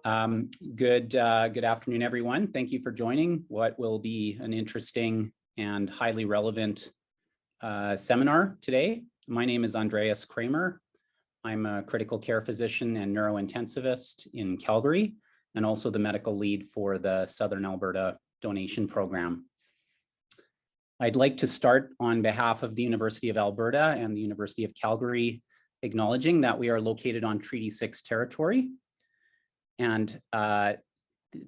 Good afternoon, everyone. Thank you for joining what will be an interesting and highly relevant seminar today. My name is Andreas Kramer. I'm a critical care physician and neurointensivist in Calgary, and also the medical lead for the Southern Alberta Donation Program. I'd like to start on behalf of the University of Alberta and the University of Calgary, acknowledging that we are located on Treaty 6 territory, and the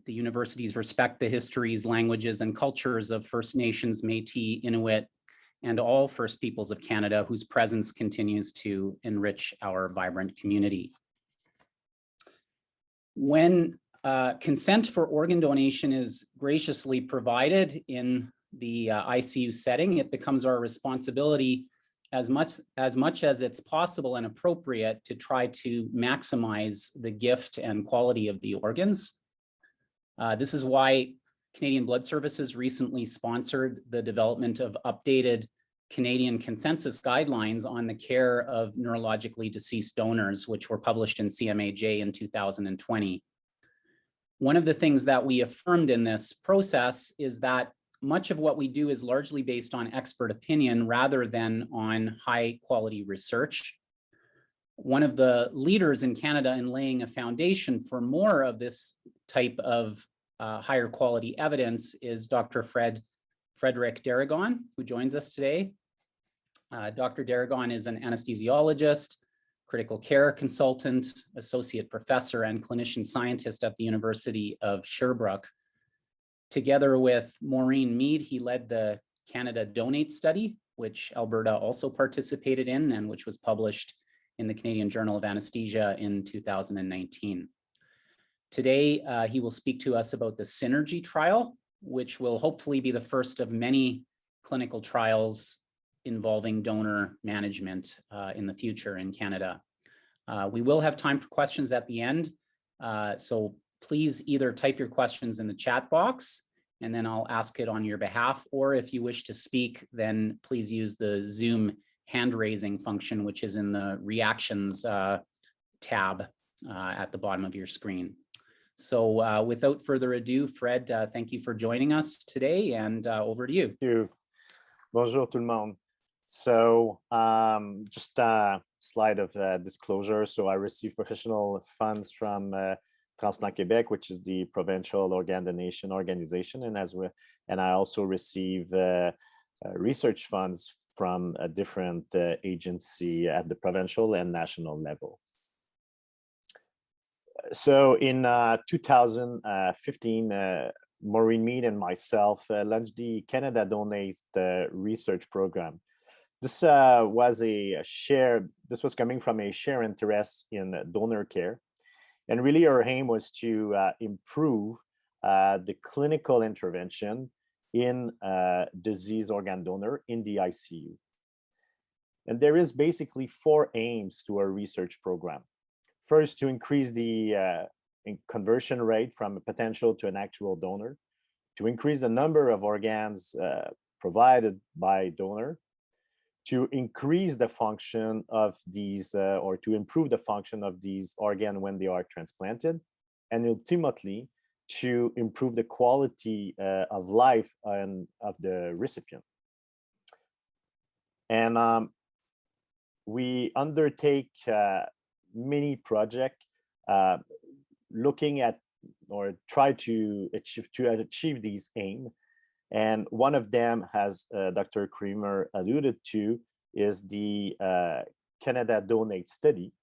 universities respect the histories, languages, and cultures of First Nations, Métis, Inuit, and all First Peoples of Canada, whose presence continues to enrich our vibrant community. When consent for organ donation is graciously provided in the ICU setting, it becomes our responsibility as much as it's possible and appropriate to try to maximize the gift and quality of the organs. This is why Canadian Blood Services recently sponsored the development of updated Canadian consensus guidelines on the care of neurologically deceased donors, which were published in CMAJ in 2020. One of the things that we affirmed in this process is that much of what we do is largely based on expert opinion rather than on high quality research. One of the leaders in Canada in laying a foundation for more of this type of higher quality evidence is Dr. Frédérick D'Aragon, who joins us today. Dr. D'Aragon is an anesthesiologist, critical care consultant, associate professor, and clinician scientist at the University of Sherbrooke. Together with Maureen Mead, he led the Canada Donate study, which Alberta also participated in and which was published in the Canadian Journal of Anesthesia in 2019. Today, he will speak to us about the CINERGY trial, which will hopefully be the first of many clinical trials involving donor management in the future in Canada. We will have time for questions at the end, so please either type your questions in the chat box and then I'll ask it on your behalf, or if you wish to speak, then please use the Zoom hand raising function, which is in the reactions tab at the bottom of your screen. So without further ado, Fred, thank you for joining us today, and over to you. Thank you. Bonjour tout le monde. So just a slide of disclosure. So I received professional funds from Transplant Québec, which is the provincial organ donation organization, and I also receive research funds from a different agency at the provincial and national level. So in 2015, Maureen Mead and myself launched the Canada Donate research program. This was coming from a shared interest in donor care. And really our aim was to improve the clinical intervention in disease organ donor in the ICU. And there is basically 4 aims to our research program. First, to increase the conversion rate from a potential to an actual donor, to increase the number of organs provided by donor, to increase the function of these or to improve the function of these organs when they are transplanted, and ultimately to improve the quality of life of the recipient. And we undertake many projects looking at or try to achieve these aims. And one of them, as Dr. Kramer alluded to, is the Canada Donate study,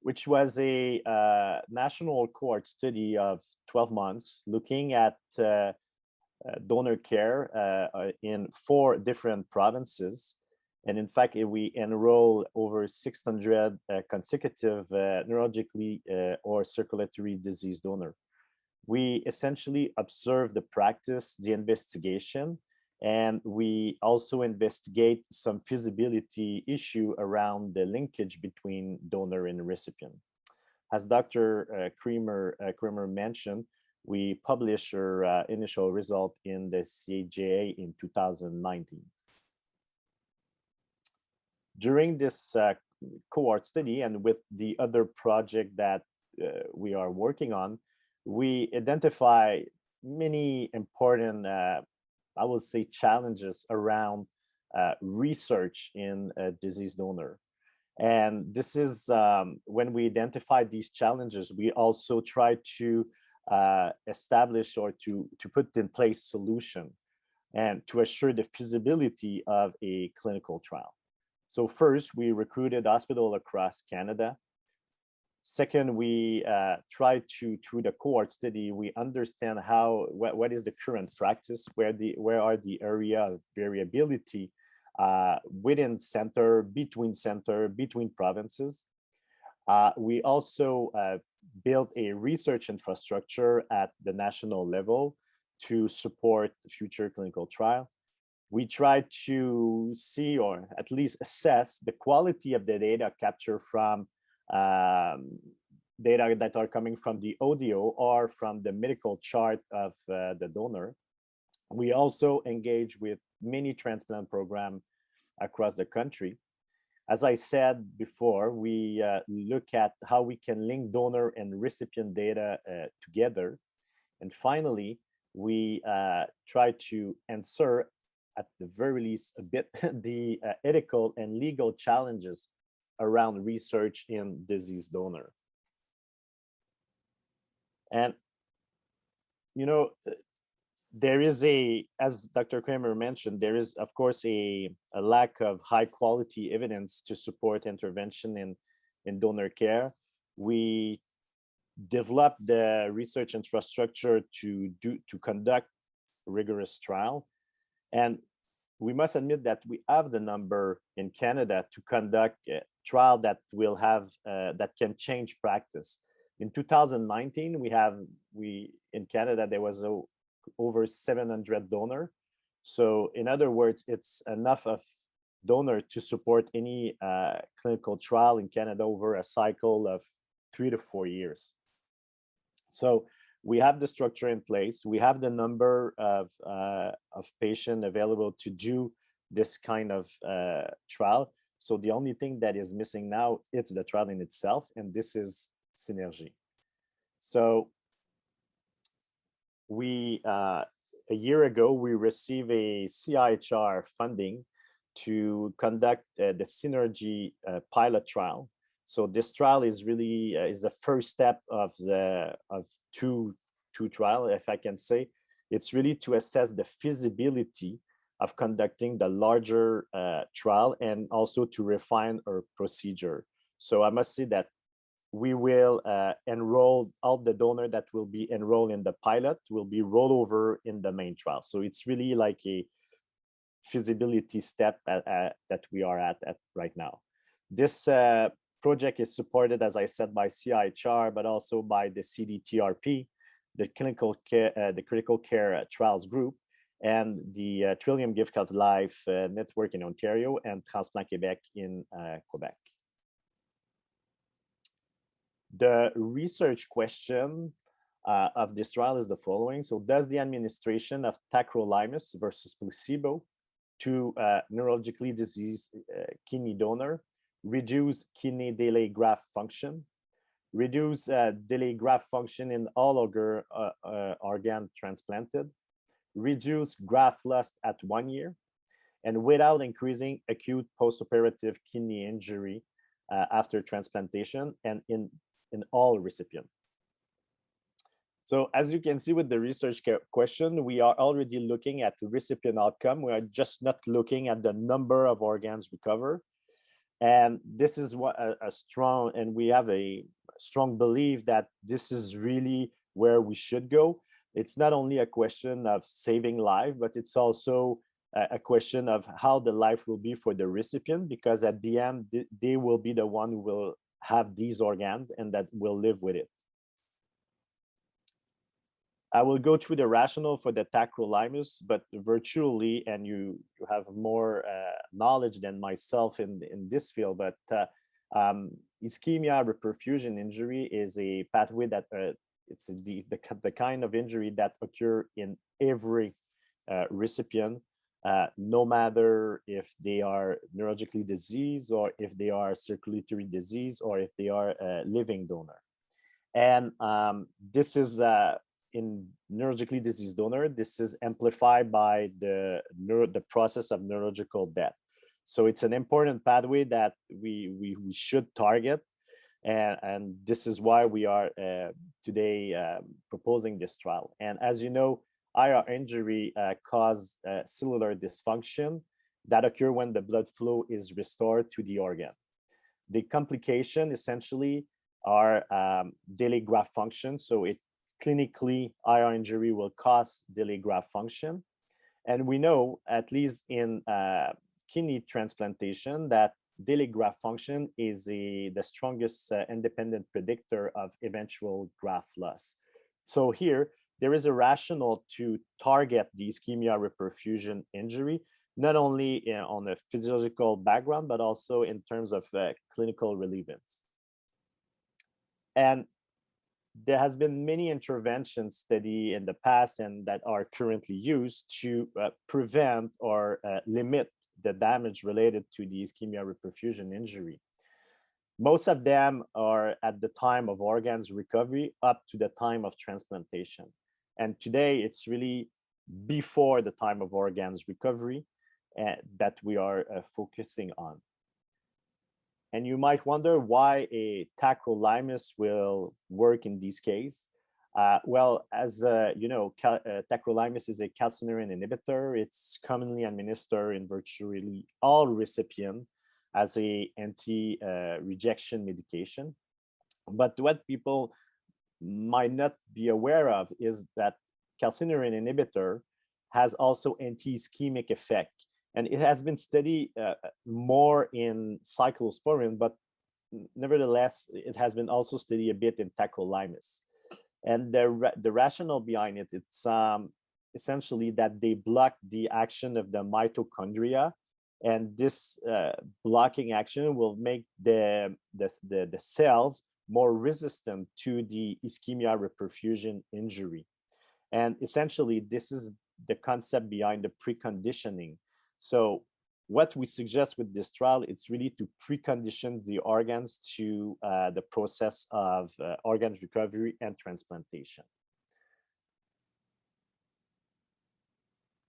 which was a national cohort study of 12 months looking at donor care in 4 different provinces. And in fact, we enroll over 600 consecutive neurologically or circulatory disease donor. We essentially observe the practice, the investigation, and we also investigate some feasibility issue around the linkage between donor and recipient. As Dr. Kramer mentioned, we published our initial result in the CIHR in 2019. During this cohort study and with the other project that we are working on, we identify many important, I would say, challenges around research in a disease donor. And this is when we identify these challenges, we also try to establish or to put in place solution and to assure the feasibility of a clinical trial. So first, we recruited hospitals across Canada. Second, we try to, through the cohort study, we understand what is the current practice, where are the area of variability within center, between provinces. We also built a research infrastructure at the national level to support the future clinical trial. We try to see, or at least assess, the quality of the data captured from data that are coming from the audio or from the medical chart of the donor. We also engage with many transplant programs across the country. As I said before, we look at how we can link donor and recipient data together. And finally, we try to answer, at the very least a bit, the ethical and legal challenges around research in disease donor. And, you know, there is as Dr. Kramer mentioned, there is, of course, a lack of high quality evidence to support intervention in donor care. We developed the research infrastructure to conduct rigorous trial. And we must admit that we have the number in Canada to conduct a trial that will have, that can change practice. In 2019, in Canada, there was over 700 donor. So in other words, it's enough of donor to support any clinical trial in Canada over a cycle of 3 to 4 years. So we have the structure in place. We have the number of patients available to do this kind of trial. So the only thing that is missing now, it's the trial in itself, and this is CINERGY. So a year ago, we received a CIHR funding to conduct the CINERGY Pilot Trial. So this trial is really is the first step of two trials, if I can say. It's really to assess the feasibility of conducting the larger trial and also to refine our procedure. So I must say that we will enroll all the donors that will be enrolled in the pilot will be rolled over in the main trial. So it's really like a feasibility step that we are at right now. This project is supported, as I said, by CIHR, but also by the CDTRP, the Critical Care Trials Group, and the Trillium Gift of Life Network in Ontario, and Transplant Québec in Quebec. The research question of this trial is the following. So does the administration of tacrolimus versus placebo to neurologically diseased kidney donor reduce kidney delay graft function, reduce delay graft function in all organ transplanted, reduce graft loss at 1 year, and without increasing acute postoperative kidney injury after transplantation and in all recipients. So as you can see with the research question, we are already looking at the recipient outcome. We are just not looking at the number of organs recovered. And this is what and we have a strong belief that this is really where we should go. It's not only a question of saving life, but it's also a question of how the life will be for the recipient, because at the end, they will be the one who will have these organs and that will live with it. I will go through the rationale for the tacrolimus, but virtually, and you have more knowledge than myself in this field, but ischemia reperfusion injury is a pathway that it's the kind of injury that occur in every recipient, no matter if they are neurologically diseased or if they are circulatory disease or if they are a living donor. And this is in neurologically diseased donor, this is amplified by the process of neurological death. So it's an important pathway that we should target. And this is why we are today proposing this trial. And as you know, IR injury cause cellular dysfunction that occur when the blood flow is restored to the organ. The complication essentially are delayed graft function. So it clinically, IR injury will cause delayed graft function. And we know, at least in kidney transplantation, that delayed graft function is the strongest independent predictor of eventual graft loss. So here, there is a rationale to target the ischemia reperfusion injury, not only on a physiological background, but also in terms of clinical relevance. And there has been many interventions studied in the past and that are currently used to prevent or limit the damage related to the ischemia reperfusion injury. Most of them are at the time of organs recovery up to the time of transplantation. And today it's really before the time of organs recovery that we are focusing on. And you might wonder why a tacrolimus will work in this case. Well, as you know, tacrolimus is a calcineurin inhibitor. It's commonly administered in virtually all recipients as a anti-rejection medication. But what people might not be aware of is that calcineurin inhibitor has also anti-ischemic effect. And it has been studied more in cyclosporin, but nevertheless, it has been also studied a bit in tacrolimus. And the rationale behind it, it's essentially that they block the action of the mitochondria. And this blocking action will make the cells more resistant to the ischemia reperfusion injury. And essentially, this is the concept behind the preconditioning. So what we suggest with this trial, it's really to precondition the organs to the process of organs recovery and transplantation.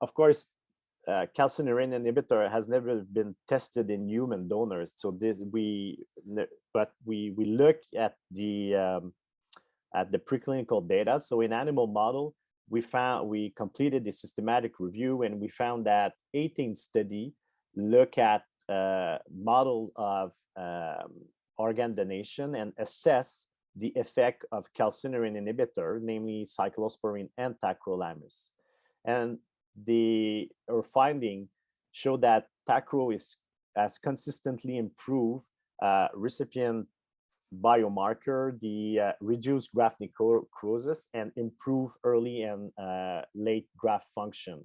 Of course, calcineurin inhibitor has never been tested in human donors. So we look at the preclinical data. So in animal model, we completed a systematic review, and we found that 18 studies look at model of organ donation and assess the effect of calcineurin inhibitor, namely cyclosporine and tacrolimus. And our finding show that tacro has consistently improved recipient biomarker, the reduced graft necrosis, and improve early and late graft function.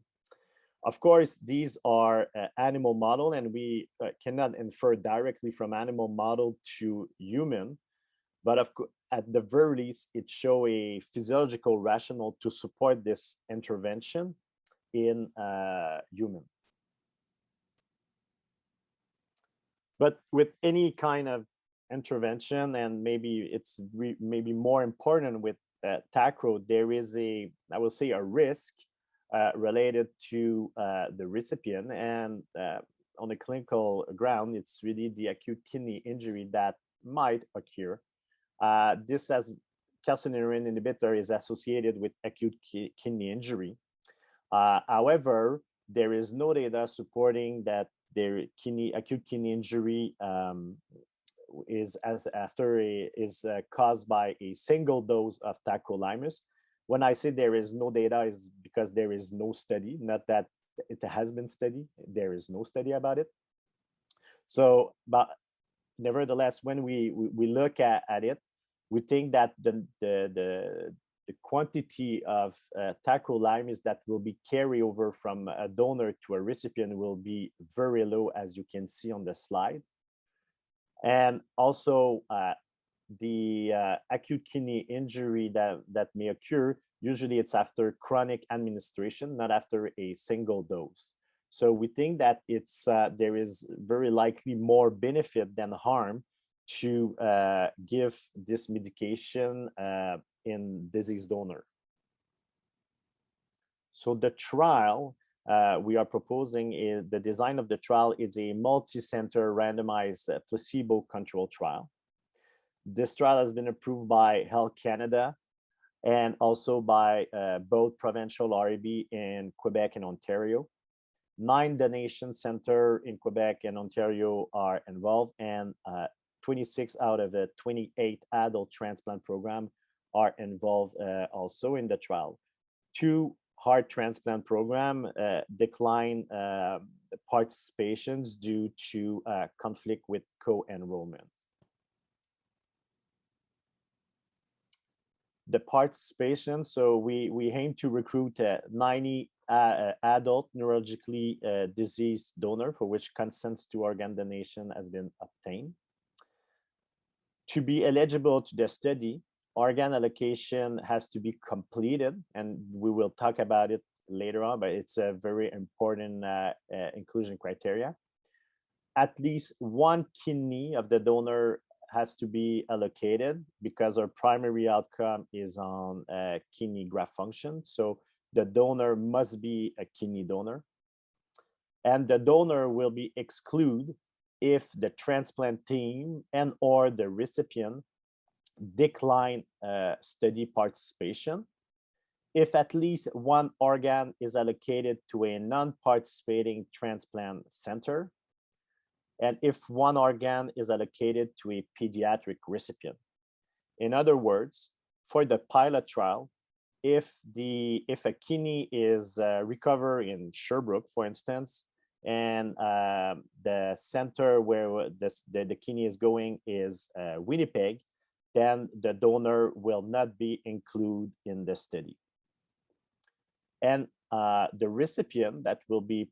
Of course, these are animal model, and we cannot infer directly from animal model to human, but at the very least, it shows a physiological rationale to support this intervention in human. But with any kind of intervention, and maybe it's maybe more important with tacro, there is I will say, a risk related to the recipient, and on the clinical ground, it's really the acute kidney injury that might occur. This as calcineurin inhibitor is associated with acute kidney injury. However, there is no data supporting that their acute kidney injury is caused by a single dose of tacrolimus. When I say there is no data, is because there is no study, not that it has been studied. There is no study about it. So, but nevertheless, when we look at it, we think that the quantity of tacrolimus that will be carried over from a donor to a recipient will be very low, as you can see on the slide. And also the acute kidney injury that may occur, usually it's after chronic administration, not after a single dose. So we think that there is very likely more benefit than harm to give this medication in diseased donor. So the trial we are proposing is the design of the trial is a multi-center randomized placebo-controlled trial. This trial has been approved by Health Canada and also by both provincial RAB in Quebec and Ontario. 9 donation centers in Quebec and Ontario are involved, and 26 out of the 28 adult transplant program are involved also in the trial. 2 heart transplant program decline participations due to conflict with co-enrollment. The participation, so we aim to recruit 90 adult neurologically diseased donor for which consents to organ donation has been obtained. To be eligible to the study, organ allocation has to be completed, and we will talk about it later on, but it's a very important inclusion criteria. At least 1 kidney of the donor has to be allocated because our primary outcome is on kidney graft function. So the donor must be a kidney donor. And the donor will be excluded if the transplant team and or the recipient decline study participation. If at least 1 organ is allocated to a non-participating transplant center, and if 1 organ is allocated to a pediatric recipient. In other words, for the pilot trial, if a kidney is recovered in Sherbrooke, for instance, and the center where the kidney is going is Winnipeg, then the donor will not be included in the study. And the recipient that will be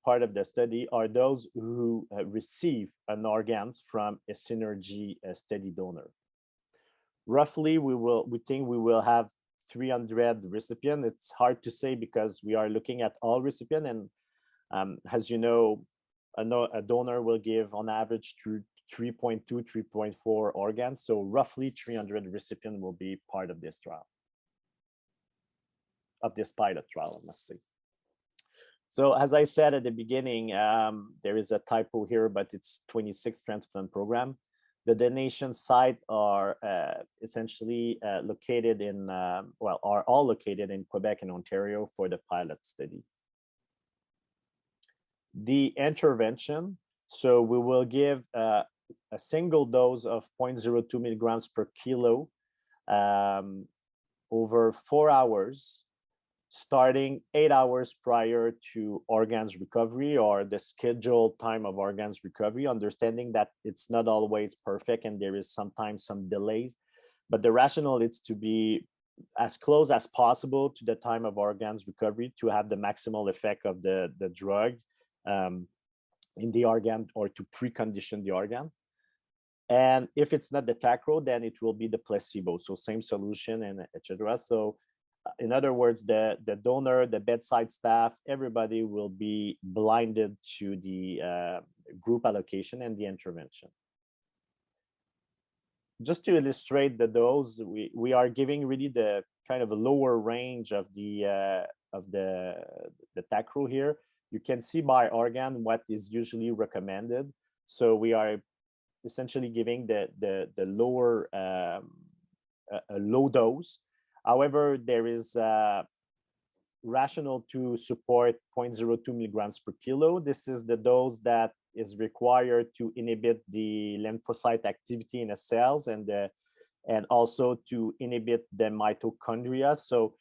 part of the study are those who receive an organs from a CINERGY study donor. Roughly, we think we will have 300 recipients. It's hard to say because we are looking at all recipients, and as you know, a donor will give on average 3.2, 3.4 organs. So roughly 300 recipients will be part of this trial, of this pilot trial, I must say. So as I said at the beginning, there is a typo here, but it's 26 transplant program. The donation site are essentially located in, well, are all located in Quebec and Ontario for the pilot study. The intervention, so we will give a single dose of 0.02 milligrams per kilo over 4 hours, starting 8 hours prior to organs recovery or the scheduled time of organs recovery, understanding that it's not always perfect and there is sometimes some delays, but the rationale is to be as close as possible to the time of organs recovery to have the maximal effect of the drug in the organ or to precondition the organ. And if it's not the tacro, then it will be the placebo, so same solution and etc. So in other words, the donor, the bedside staff, everybody will be blinded to the group allocation and the intervention. Just to illustrate the dose, we are giving really the kind of a lower range of the tacro here. You can see by organ what is usually recommended. So we are essentially giving the lower a low dose. However, there is rationale to support 0.02 milligrams per kilo. This is the dose that is required to inhibit the lymphocyte activity in the cells and also to inhibit the mitochondria. So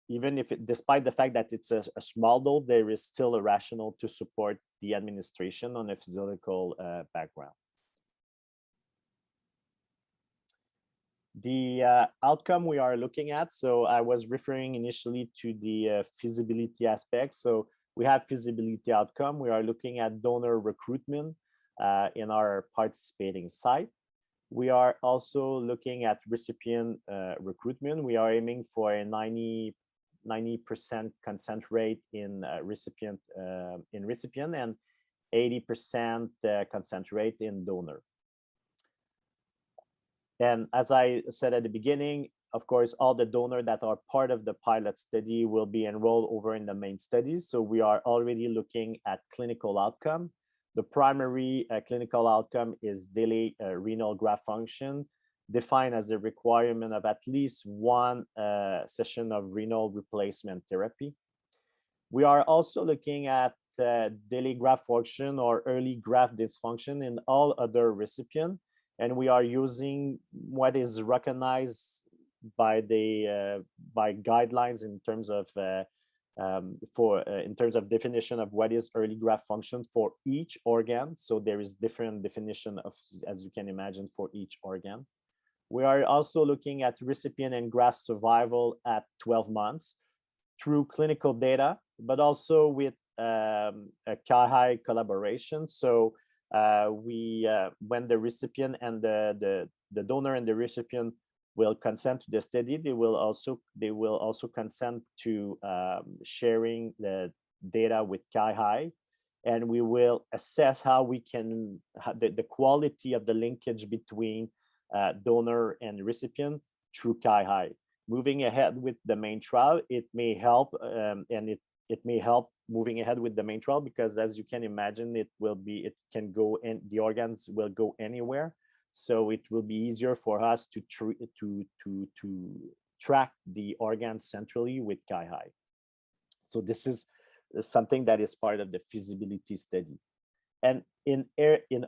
even if despite the fact that it's a small dose, there is still a rationale to support the administration on a physiological background. The outcome we are looking at, so I was referring initially to the feasibility aspect. So we have feasibility outcome. We are looking at donor recruitment in our participating site. We are also looking at recipient recruitment. We are aiming for a 90% consent rate in recipient and 80% consent rate in donor. And as I said at the beginning, of course, all the donors that are part of the pilot study will be enrolled over in the main studies. So we are already looking at clinical outcome. The primary clinical outcome is daily renal graft function, defined as the requirement of at least one session of renal replacement therapy. We are also looking at daily graft function or early graft dysfunction in all other recipients. And we are using what is recognized by the by guidelines in terms of in terms of definition of what is early graft function for each organ. So there is different definition of, as you can imagine, for each organ. We are also looking at recipient and graft survival at 12 months through clinical data, but also with a CIHR collaboration. So when the recipient and the donor and the recipient will consent to the study, they will also consent to sharing the data with CIHR, and we will assess how we can the quality of the linkage between donor and recipient through CIHR. Moving ahead with the main trial, it may help, and it may help moving ahead with the main trial, because as you can imagine, it can go, and the organs will go anywhere. So it will be easier for us to track the organs centrally with CIHR. So this is something that is part of the feasibility study. And in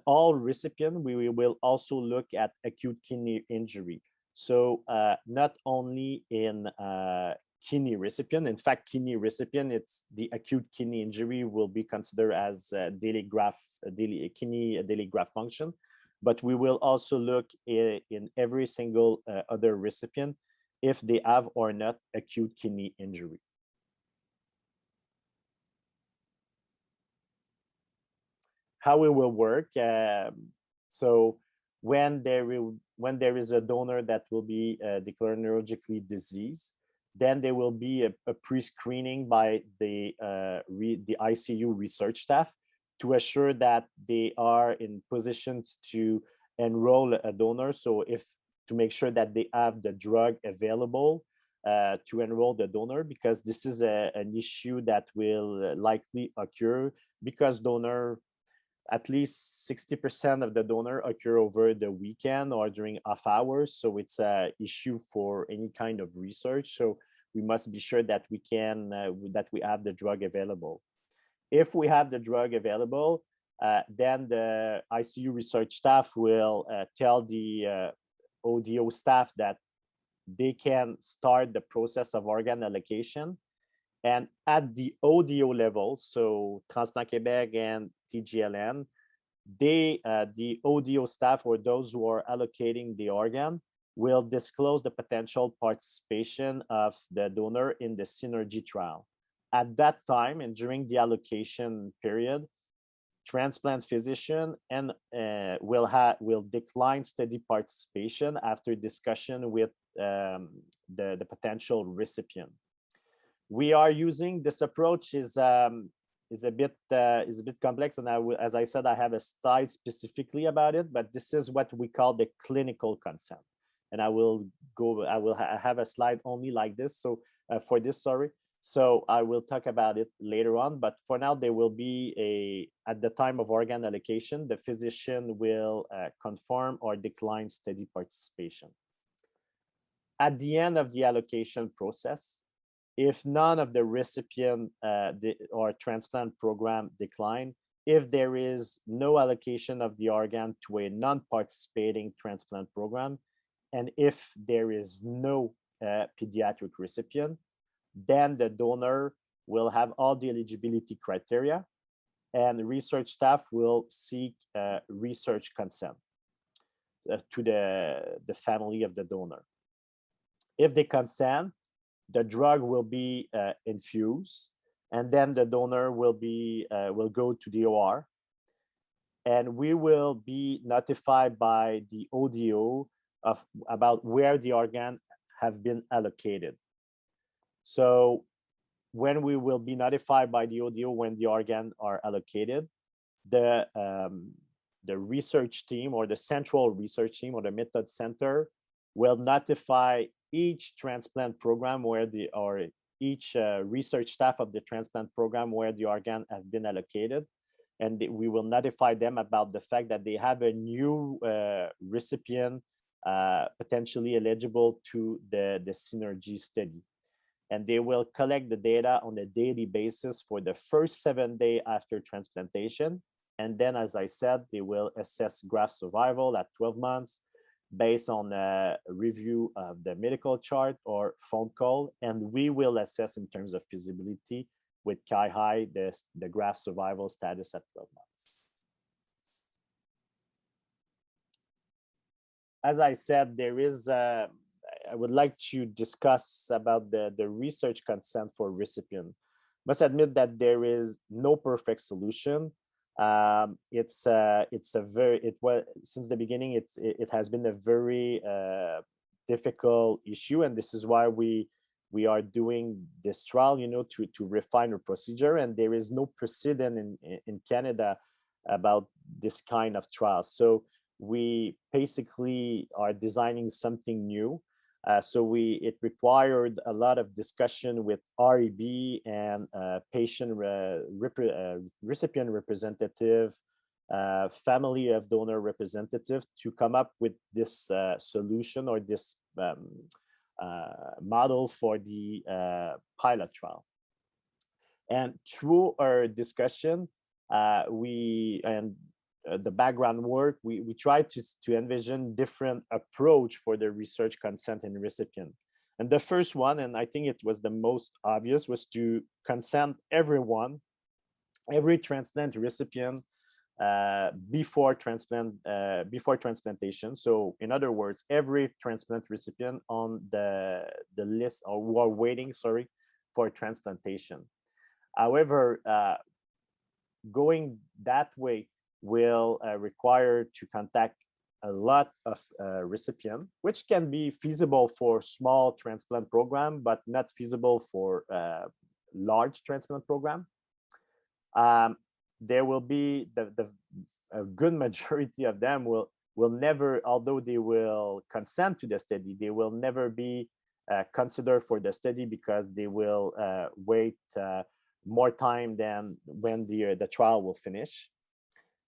all recipients, we will also look at acute kidney injury. So not only in kidney recipient, in fact, kidney recipient, it's the acute kidney injury will be considered as daily graft function. But we will also look in every single other recipient if they have or not acute kidney injury. How it will work. So when there is a donor that will be declared neurologically diseased, then there will be a pre-screening by the ICU research staff to assure that they are in positions to enroll a donor. So to make sure that they have the drug available to enroll the donor, because this is an issue that will likely occur because at least 60% of the donor occur over the weekend or during off hours. So it's an issue for any kind of research. So we must be sure that we have the drug available. If we have the drug available, then the ICU research staff will tell the ODO staff that they can start the process of organ allocation. And at the ODO level, so Transplant Québec and TGLN, the ODO staff, or those who are allocating the organ, will disclose the potential participation of the donor in the CINERGY trial. At that time and during the allocation period, transplant physician will decline study participation after discussion with the potential recipient. We are using this approach is a bit complex, and as I said, I have a slide specifically about it. But this is what we call the clinical consent, and I will have a slide only like this. So for this, sorry. So I will talk about it later on. But for now, there will be at the time of organ allocation, the physician will confirm or decline study participation. At the end of the allocation process, if none of the recipient or transplant program decline, if there is no allocation of the organ to a non-participating transplant program, and if there is no pediatric recipient, then the donor will have all the eligibility criteria, and the research staff will seek research consent to the family of the donor. If they consent, the drug will be infused, and then the donor will go to the OR, and we will be notified by the ODO about where the organ have been allocated. So when we will be notified by the ODO when the organ are allocated, the research team or the central research team or the method center will notify each transplant program where each research staff of the transplant program where the organ has been allocated. And we will notify them about the fact that they have a new recipient potentially eligible to the CINERGY study. And they will collect the data on a daily basis for the first 7 days after transplantation. And then, as I said, they will assess graft survival at 12 months based on a review of the medical chart or phone call. And we will assess in terms of feasibility with CIHR the graft survival status at 12 months. As I said, there is, I would like to discuss about the research consent for recipient. Must admit that there is no perfect solution. Since the beginning, it has been a very difficult issue, and this is why we are doing this trial, to refine a procedure. And there is no precedent in Canada about this kind of trial. So we basically are designing something new. It required a lot of discussion with REB and patient recipient representative, family of donor representative to come up with this solution or this model for the pilot trial. And through our discussion, the background work, we tried to envision different approach for the research consent in recipient. And the first one, and I think it was the most obvious, was to consent every transplant recipient before transplantation. So in other words, every transplant recipient on the list, or who are waiting, for transplantation. However, going that way will require to contact a lot of recipient, which can be feasible for small transplant program, but not feasible for large transplant program. There will be a good majority of them will never, although they will consent to the study, they will never be considered for the study because they will wait more time than when the trial will finish.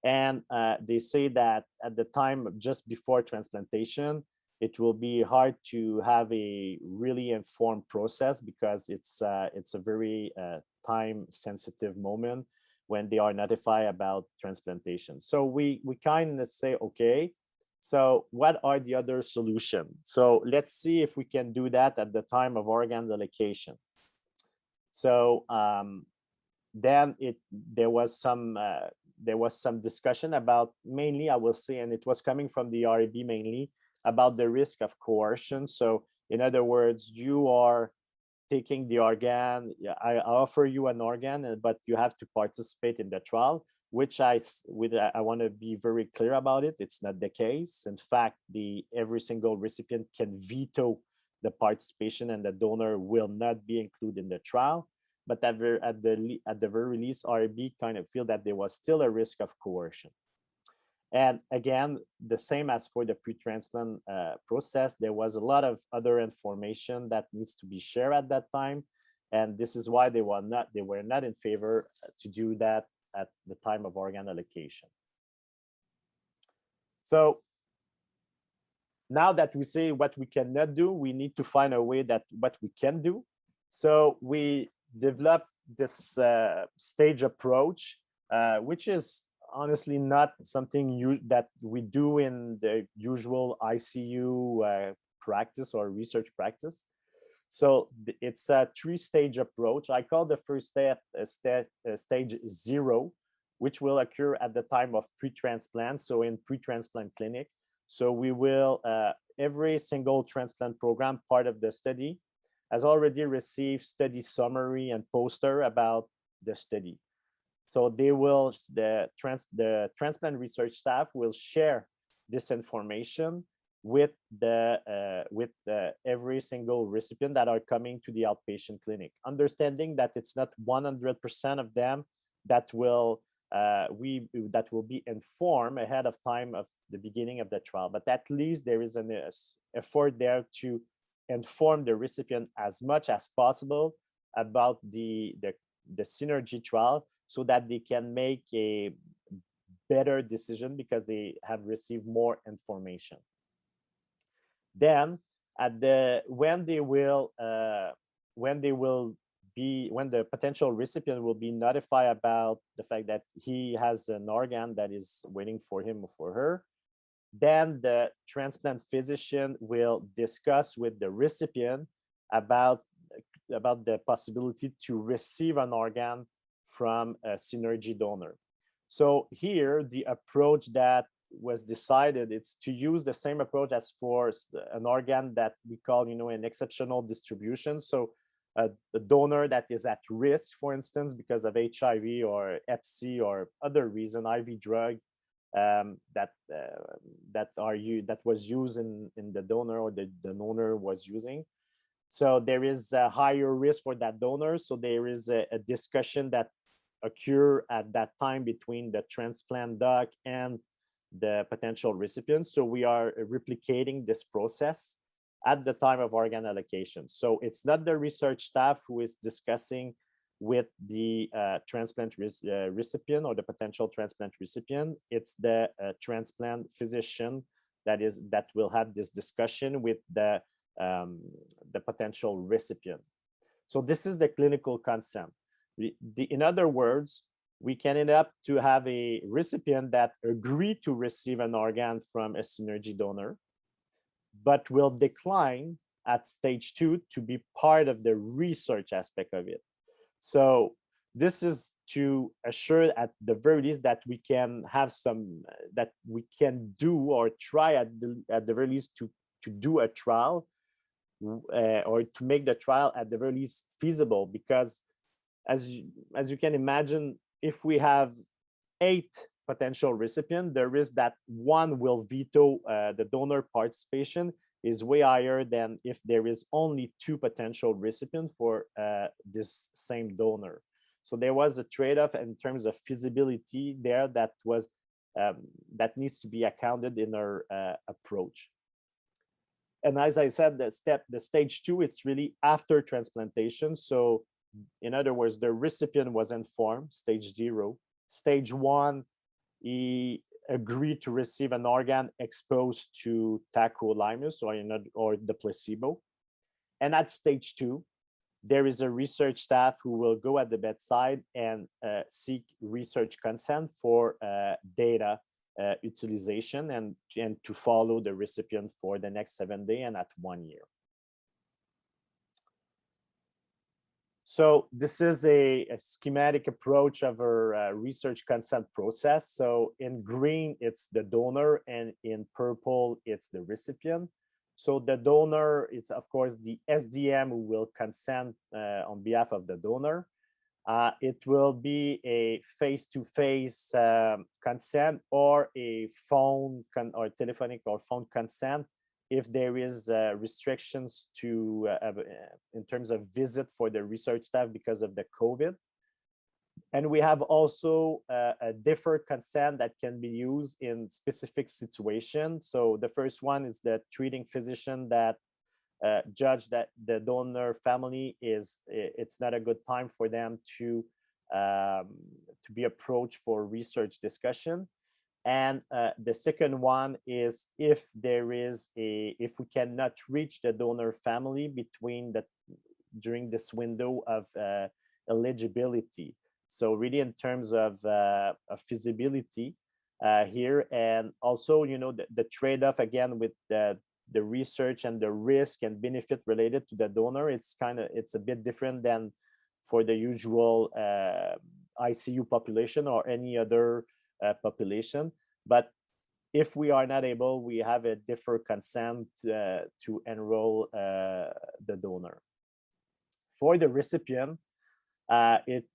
And they say that at the time just before transplantation, it will be hard to have a really informed process because it's a very time-sensitive moment when they are notified about transplantation. So we kind of say, okay, so what are the other solutions? So let's see if we can do that at the time of organ allocation. So then there was some discussion about, mainly I will say, and it was coming from the REB mainly, about the risk of coercion. So in other words, you are taking the organ, I offer you an organ, but you have to participate in the trial, which I want to be very clear about it. It's not the case. In fact, every single recipient can veto the participation and the donor will not be included in the trial. But at the very least, REB kind of feel that there was still a risk of coercion. And again, the same as for the pre-transplant process, there was a lot of other information that needs to be shared at that time. And this is why they were not in favor to do that at the time of organ allocation. So now that we say what we cannot do, we need to find a way that what we can do. So we developed this stage approach, which is honestly not something that we do in the usual ICU practice or research practice. So it's a 3-stage approach. I call the first step stage 0, which will occur at the time of pre-transplant, so in pre-transplant clinic. So we will, every single transplant program part of the study has already received study summary and poster about the study. So the transplant research staff will share this information with every single recipient that are coming to the outpatient clinic, understanding that it's not 100% of them that will that will be informed ahead of time of the beginning of the trial. But at least there is an effort there to inform the recipient as much as possible about the CINERGY trial, so that they can make a better decision because they have received more information. Then when the potential recipient will be notified about the fact that he has an organ that is waiting for him or for her, then the transplant physician will discuss with the recipient about the possibility to receive an organ from a CINERGY donor. So here, the approach that was decided, it's to use the same approach as for an organ that we call, an exceptional distribution. So a donor that is at risk, for instance, because of HIV or Hep C or other reason, IV drug that was used in the donor, or the donor was using. So there is a higher risk for that donor. So there is a discussion that occur at that time between the transplant doc and the potential recipient. So we are replicating this process at the time of organ allocation. So it's not the research staff who is discussing with the transplant recipient or the potential transplant recipient. It's the transplant physician that will have this discussion with the potential recipient. So this is the clinical consent. In other words, we can end up to have a recipient that agree to receive an organ from a CINERGY donor, but will decline at stage 2 to be part of the research aspect of it. So this is to assure at the very least that we can have that we can do or try at the very least to do a trial or to make the trial at the very least feasible, because as you can imagine, if we have 8 potential recipients, the risk that one will veto the donor participation is way higher than if there is only 2 potential recipients for this same donor. So there was a trade-off in terms of feasibility there that needs to be accounted in our approach. And as I said, the stage 2, it's really after transplantation. So in other words, the recipient was informed, stage 0. Stage 1, he agreed to receive an organ exposed to tacrolimus or the placebo. And at stage 2, there is a research staff who will go at the bedside and seek research consent for data utilization and to follow the recipient for the next 7 days and at 1 year. So this is a schematic approach of our research consent process. So in green, it's the donor, and in purple, it's the recipient. So the donor, it's of course the SDM who will consent on behalf of the donor. It will be a face-to-face consent or a phone or telephonic or phone consent if there is restrictions to in terms of visit for the research staff because of the COVID. And we have also a deferred consent that can be used in specific situations. So the first one is the treating physician that judge that the donor family it's not a good time for them to be approached for research discussion. And the second one is if we cannot reach the donor family during this window of eligibility. So really in terms of feasibility here, and also, the trade-off again with the research and the risk and benefit related to the donor, it's a bit different than for the usual ICU population or any other population. But if we are not able, we have a deferred consent to enroll the donor. For the recipient,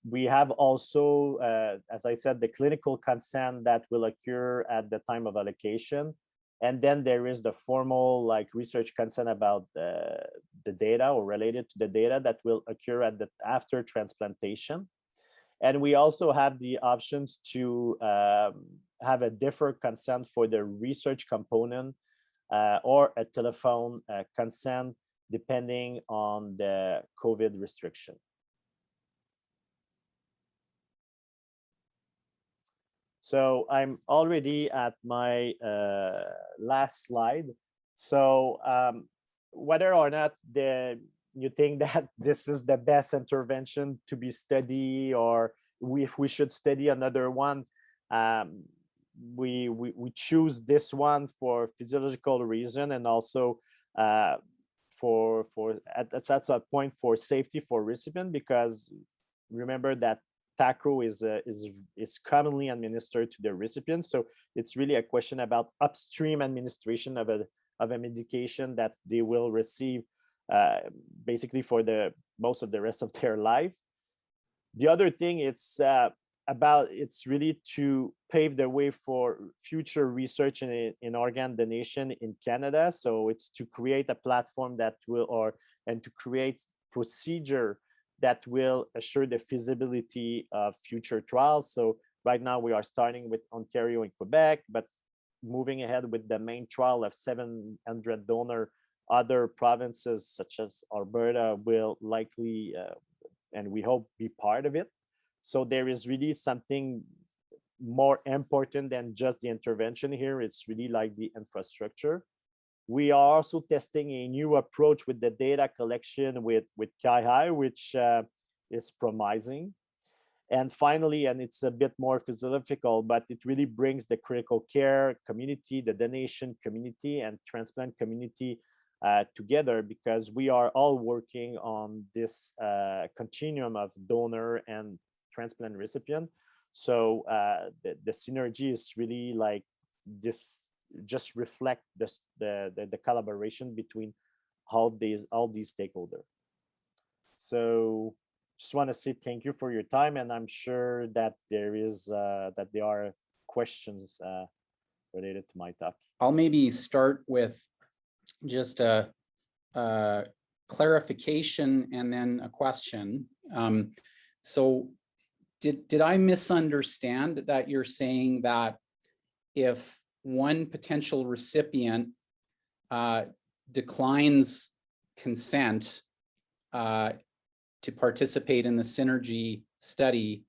we have also, as I said, the clinical consent that will occur at the time of allocation. And then there is the formal research consent about the data or related to the data that will occur after transplantation. And we also have the options to have a deferred consent for the research component or a telephone consent, depending on the COVID restriction. So I'm already at my last slide. So whether or not you think that this is the best intervention to be studied, or if we should study another one, we choose this one for physiological reason, and also at a point for safety for recipient, because remember that tacro is commonly administered to the recipient. So it's really a question about upstream administration of a medication that they will receive basically for the most of the rest of their life. The other thing it's really to pave the way for future research in organ donation in Canada. So it's to create a platform that will, and to create procedure that will assure the feasibility of future trials. So right now we are starting with Ontario and Quebec, but moving ahead with the main trial of 700 donor, other provinces such as Alberta will likely, and we hope, be part of it. So there is really something more important than just the intervention here. It's really like the infrastructure. We are also testing a new approach with the data collection with CIHR, which is promising. And finally, and it's a bit more philosophical, but it really brings the critical care community, the donation community, and transplant community together, because we are all working on this continuum of donor and transplant recipient. So the synergy is really like this, just reflect the collaboration between all these stakeholders. So just want to say thank you for your time, and I'm sure that there are questions related to my talk. I'll maybe start with just a clarification and then a question. So did I misunderstand that you're saying that if one potential recipient declines consent to participate in the CINERGY study,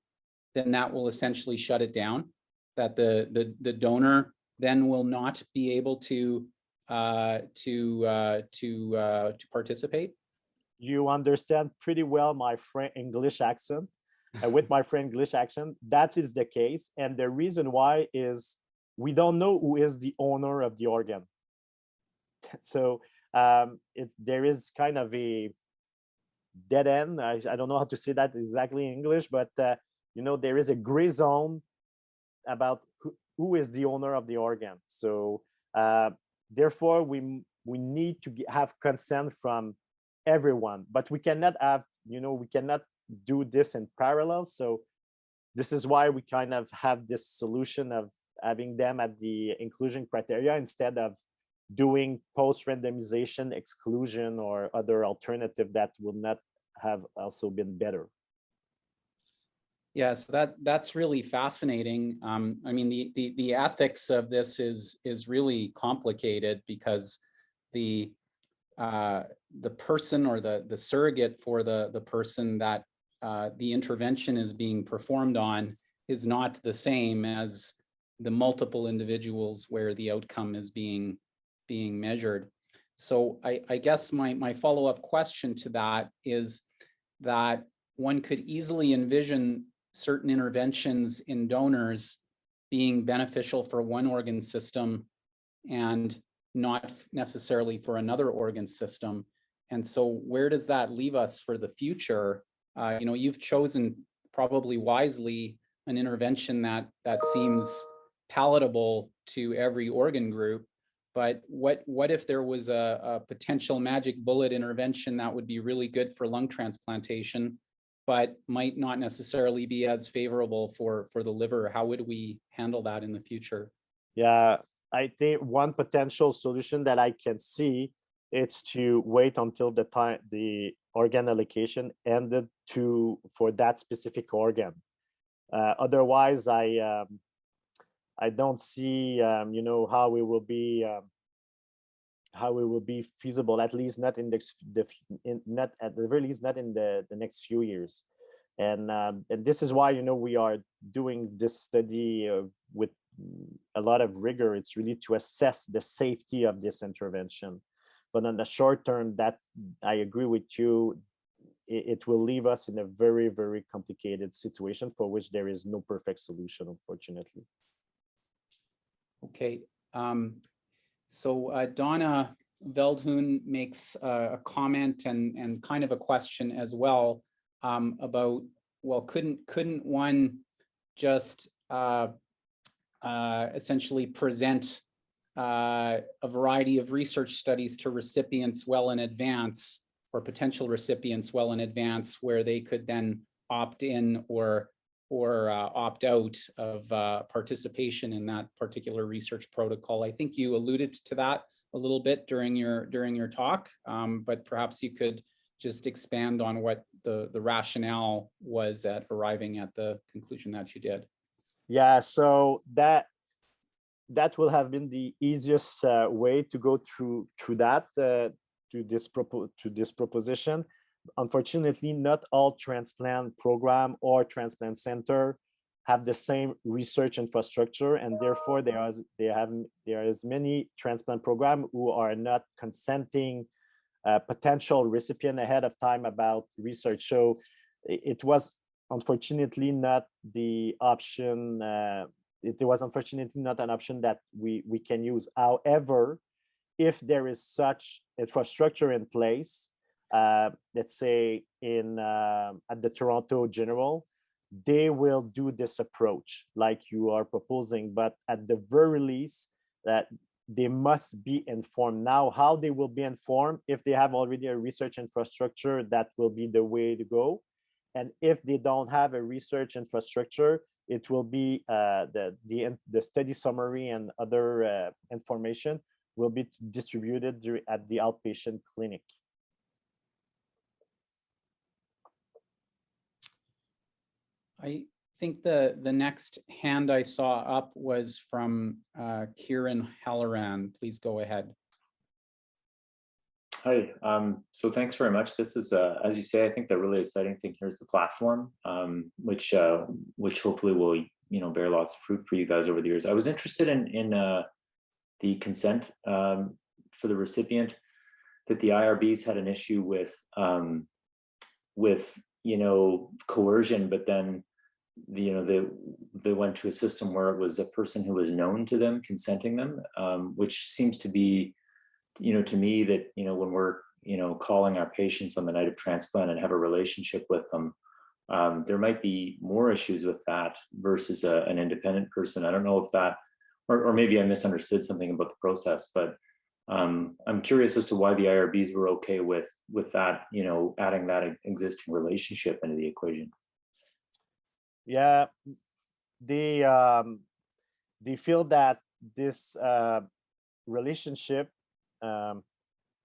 then that will essentially shut it down? That the donor then will not be able to participate? You understand pretty well my English accent. With my English accent, that is the case, and the reason why is we don't know who is the owner of the organ. So there is kind of a dead end. I don't know how to say that exactly in English, but there is a gray zone about who is the owner of the organ. So therefore we need to have consent from everyone, but we cannot have, we cannot do this in parallel. So this is why we kind of have this solution of having them at the inclusion criteria instead of doing post-randomization exclusion or other alternative that will not have also been better. Yeah, so that's really fascinating. I mean, the ethics of this is really complicated, because the person or the surrogate for the person that the intervention is being performed on is not the same as the multiple individuals where the outcome is being measured. So I guess my follow-up question to that is that one could easily envision certain interventions in donors being beneficial for one organ system and not necessarily for another organ system. And so where does that leave us for the future? You've chosen, probably wisely, an intervention that seems palatable to every organ group. But what if there was a potential magic bullet intervention that would be really good for lung transplantation, but might not necessarily be as favorable for the liver? How would we handle that in the future? Yeah, I think one potential solution that I can see is to wait until the organ allocation ended for that specific organ. Otherwise, I don't see, you know, how it will be feasible, at least not in not at the very least, not in the next few years. And this is why, you know, we are doing this study with a lot of rigor. It's really to assess the safety of this intervention. But on the short term, that I agree with you, it will leave us in a very, very complicated situation for which there is no perfect solution, unfortunately. Okay. So Donna Veldhoen makes a comment and kind of a question as well about, well, couldn't one just essentially present a variety of research studies to recipients well in advance, or potential recipients well in advance, where they could then opt in or opt out of participation in that particular research protocol. I think you alluded to that a little bit during your talk, but perhaps you could just expand on what the rationale was at arriving at the conclusion that you did. Yeah, so that will have been the easiest way to go through that to this proposition. Unfortunately, not all transplant program or transplant center have the same research infrastructure, and therefore there is many transplant program who are not consenting potential recipient ahead of time about research. So it was unfortunately not the option. It was unfortunately not an option that we can use. However, if there is such infrastructure in place, let's say at the Toronto General, they will do this approach like you are proposing, but at the very least that they must be informed. Now, how they will be informed, if they have already a research infrastructure, that will be the way to go. And if they don't have a research infrastructure, it will be the study summary and other information will be distributed at the outpatient clinic. I think the next hand I saw up was from Kieran Halloran. Please go ahead. Hi, so thanks very much. This is, as you say, I think the really exciting thing here is the platform, which hopefully will, bear lots of fruit for you guys over the years. I was interested in the consent for the recipient, that the IRBs had an issue with coercion, but then they went to a system where it was a person who was known to them consenting them, which seems to be, to me, that when we're calling our patients on the night of transplant and have a relationship with them, there might be more issues with that versus an independent person. I don't know if that, or maybe I misunderstood something about the process, but I'm curious as to why the IRBs were okay with that, adding that existing relationship into the equation. Yeah, they feel that this relationship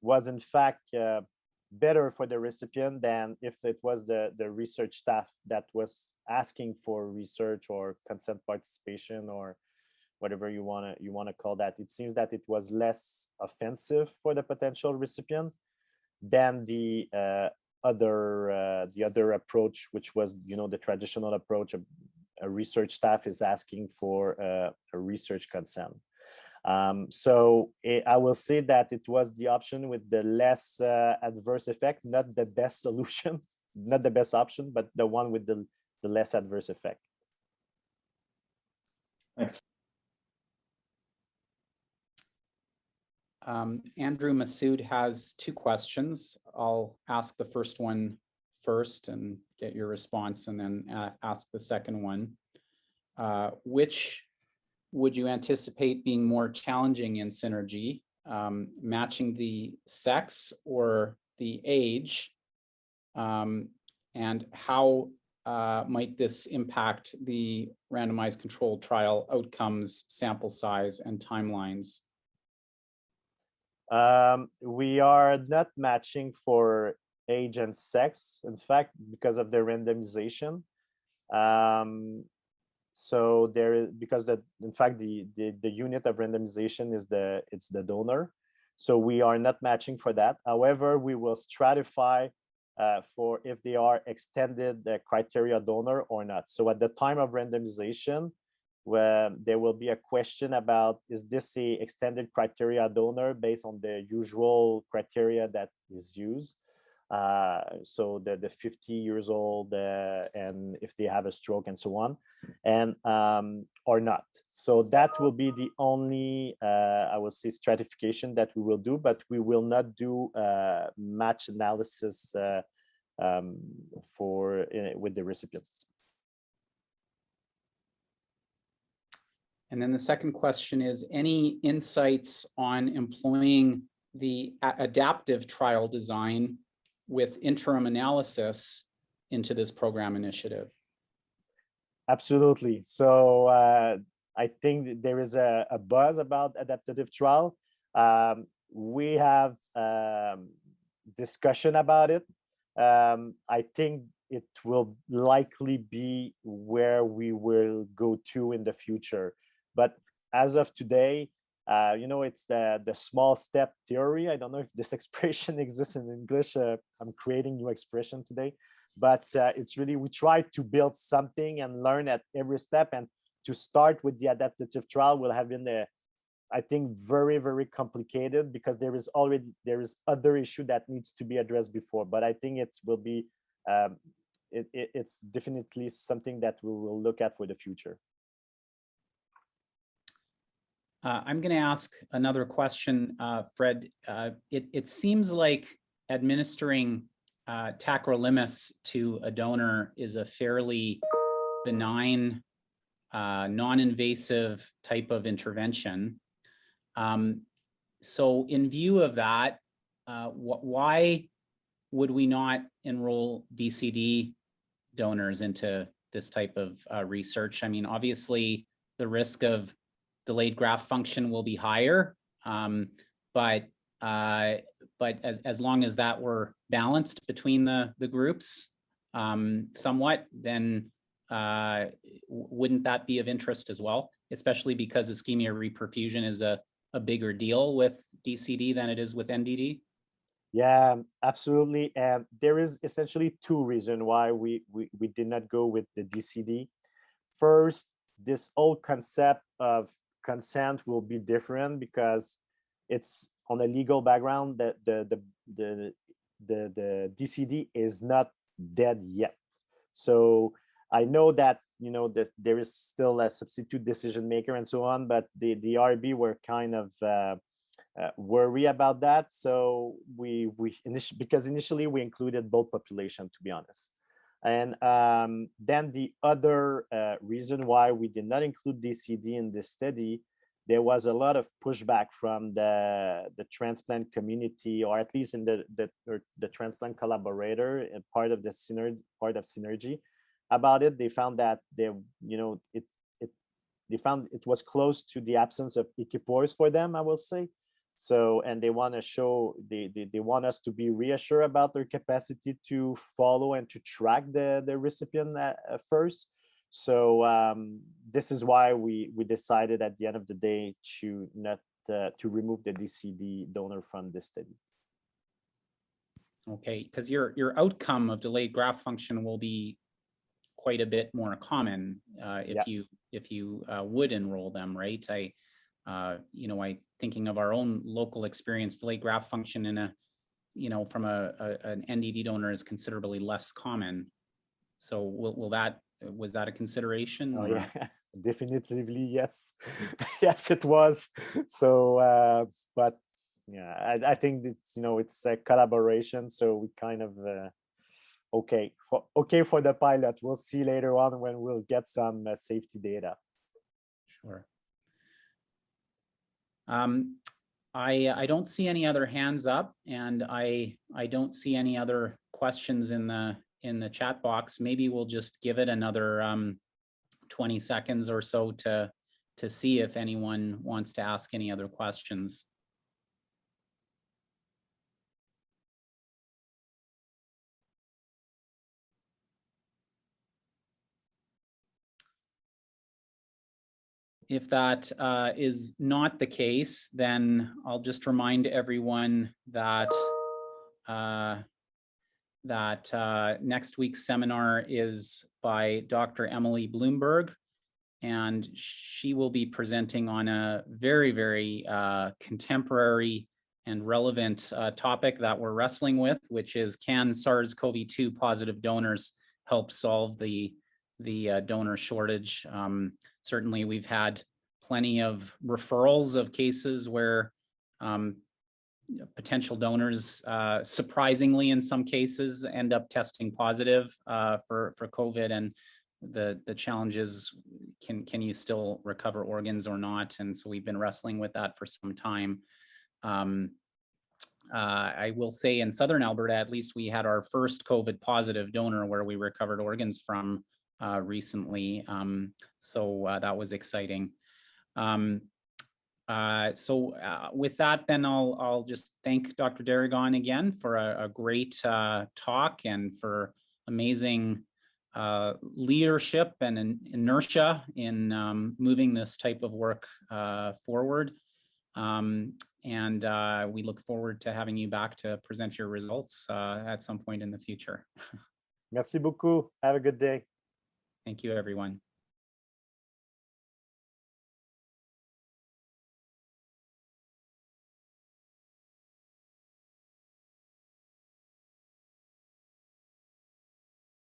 was in fact better for the recipient than if it was the research staff that was asking for research or consent participation or whatever you want to call that. It seems that it was less offensive for the potential recipient than the other approach, which was the traditional approach. A research staff is asking for a research consent. So I will say that it was the option with the less adverse effect, not the best solution, not the best option, but the one with the less adverse effect. Thanks. Andrew Massoud has two questions. I'll ask the first one first and get your response, and then ask the second one. Which would you anticipate being more challenging in CINERGY, matching the sex or the age? And how might this impact the randomized controlled trial outcomes, sample size, and timelines? We are not matching for age and sex. In fact, because of the randomization, so there is, because in fact the unit of randomization is it's the donor, so we are not matching for that. However, we will stratify for if they are extended criteria donor or not. So at the time of randomization, where there will be a question about, is this a extended criteria donor based on the usual criteria that is used? So the 50 years old and if they have a stroke and so on, and or not. So that will be the only I will say stratification that we will do, but we will not do match analysis with the recipient. And then the second question is, any insights on employing the adaptive trial design with interim analysis into this program initiative? Absolutely. So I think there is a buzz about adaptive trial. We have discussion about it. I think it will likely be where we will go to in the future. But as of today, you know, it's the small step theory. I don't know if this expression exists in English. I'm creating new expression today, but it's really, we try to build something and learn at every step. And to start with the adaptive trial will have been I think very, very complicated, because there is other issue that needs to be addressed before. But I think it will be, it's definitely something that we will look at for the future. I'm going to ask another question, Fred. It seems like administering tacrolimus to a donor is a fairly benign, non-invasive type of intervention. So in view of that, why would we not enroll DCD donors into this type of research? I mean, obviously, the risk of delayed graft function will be higher, but as long as that were balanced between the groups somewhat, then wouldn't that be of interest as well? Especially because ischemia reperfusion is a bigger deal with DCD than it is with NDD. Yeah, absolutely. And there is essentially two reasons why we did not go with the DCD. First, this whole concept of consent will be different because it's on a legal background that the DCD is not dead yet. So I know that, you know, that there is still a substitute decision maker and so on, but the RB were kind of worry about that. So because initially we included both population, to be honest. And then the other reason why we did not include DCD in this study, there was a lot of pushback from the transplant community, or at least in the transplant collaborator and part of CINERGY about it. They found that they found it was close to the absence of equipoise for them, I will say. So, and they want to show, they want us to be reassured about their capacity to follow and to track the recipient first. So this is why we decided at the end of the day to not to remove the DCD donor from this study. Okay, because your outcome of delayed graft function will be quite a bit more common if you would enroll them, right? Thinking of our own local experience, delayed graft function in from an NDD donor is considerably less common. So was that a consideration? Oh, yeah, definitively yes. Yes, it was. So, but yeah, I think it's, it's a collaboration. So we kind of, okay for the pilot. We'll see later on when we'll get some safety data. Sure. I don't see any other hands up, and I don't see any other questions in the chat box. Maybe we'll just give it another 20 seconds or so to see if anyone wants to ask any other questions. If that is not the case, then I'll just remind everyone that next week's seminar is by Dr. Emily Bloomberg, and she will be presenting on a very, very contemporary and relevant topic that we're wrestling with, which is, can SARS-CoV-2 positive donors help solve the donor shortage? Certainly, we've had plenty of referrals of cases where potential donors, surprisingly in some cases, end up testing positive for COVID, and the challenge is, can you still recover organs or not? And so we've been wrestling with that for some time. I will say in Southern Alberta, at least, we had our first COVID positive donor where we recovered organs from recently. So that was exciting. With that, then I'll just thank Dr. D'Aragon again for a great talk, and for amazing leadership and inertia in moving this type of work forward. We look forward to having you back to present your results at some point in the future. Merci beaucoup. Have a good day. Thank you, everyone.